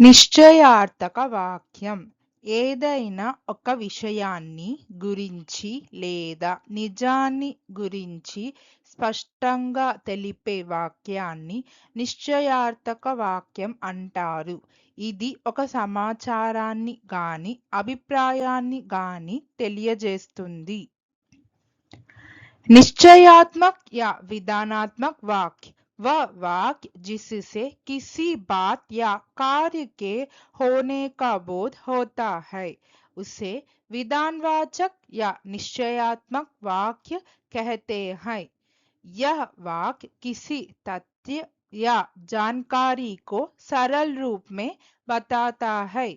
నిశ్చయార్థక వాక్యం ఏదైనా ఒక విషయాన్ని గురించి లేదా నిజాన్ని గురించి స్పష్టంగా తెలిపే వాక్యాన్ని నిశ్చయార్థక వాక్యం అంటారు. ఇది ఒక సమాచారాన్ని గాని అభిప్రాయాన్ని గాని తెలియజేస్తుంది. निश्चयात्मक या विधानात्मक वाक्य वह वाक्य जिससे किसी बात या कार्य के होने का बोध होता है उसे विधानवाचक या निश्चयात्मक वाक्य कहते हैं। यह वाक्य किसी तथ्य या जानकारी को सरल रूप में बताता है।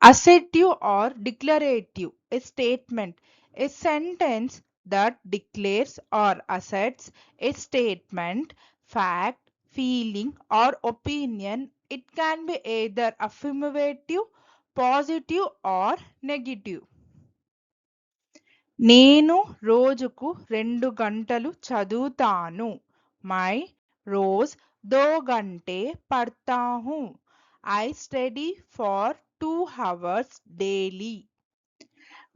Assertive or declarative, a statement, a sentence that declares or asserts a statement, fact, feeling, or opinion. It can be either affirmative, positive, or negative. నేను రోజుకు 2 గంటలు చదువుతాను. मैं रोज 2 घंटे पढ़ता हूँ. I study for 2 hours daily.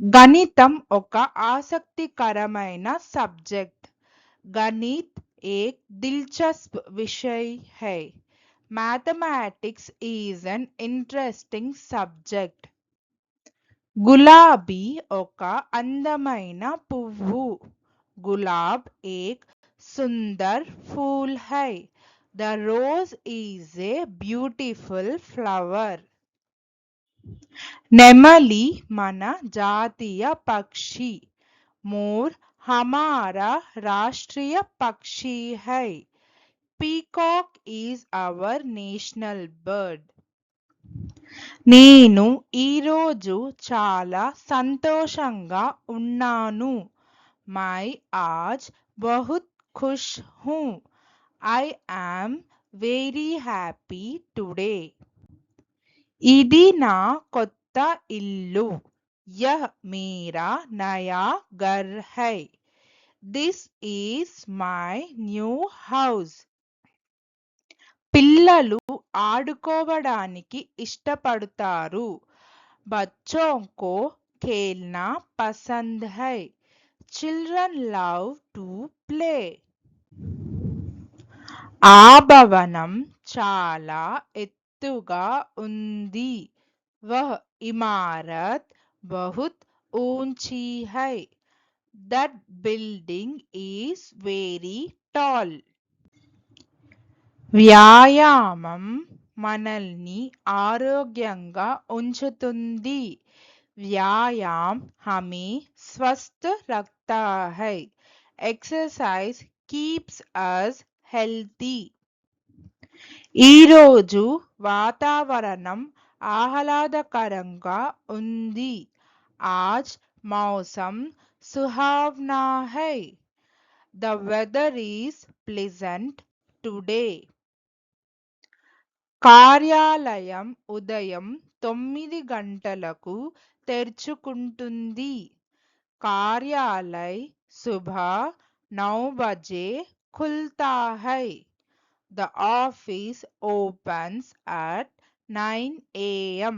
गणितम ఒక ఆసక్తికరమైన సబ్జెక్ట్. गणित एक दिलचस्प विषय है. Mathematics is an interesting subject. గులాబీ ఒక అందమైన పువ్వు. గులాబ్ एक सुंदर फूल है. The rose is a beautiful flower. నెమలి మన జాతీయ పక్షి. मोर हमारा राष्ट्रीय पक्षी है. Peacock is our national bird. నేను ఈరోజు చాలా సంతోషంగా ఉన్నాను. मैं आज बहुत खुश हूँ. I am very happy today. ఇది నా కొత్త ఇల్లు. यह मेरा नया घर है. This is my new house. పిల్లలు ఆడుకోవడానికి ఇష్టపడతారు. बच्चों को खेलना पसंद है. Children love to play. ఆ భవనం చాలా ఎత్తుగా ఉంది. वह इमारत बहुत ऊंची है. That building is very tall. వ్యాయామం మనల్ని ఆరోగ్యంగా ఉంచుతుంది. व्यायाम हमें स्वस्थ रखता है. Exercise keeps us healthy. ఈరోజు వాతావరణం ఆహ్లాదకరంగా ఉంది. आज मौसम सुहावना है. The weather is pleasant today. కార్యాలయం ఉదయం 9 గంటలకు తెరుచుకుంటుంది. कार्यालय सुबह 9 बजे खुलता है. The office opens at 9 a.m.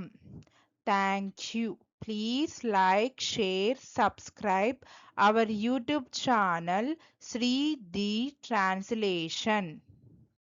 Thank you. Please like, share, subscribe our YouTube channel Sri the Translation.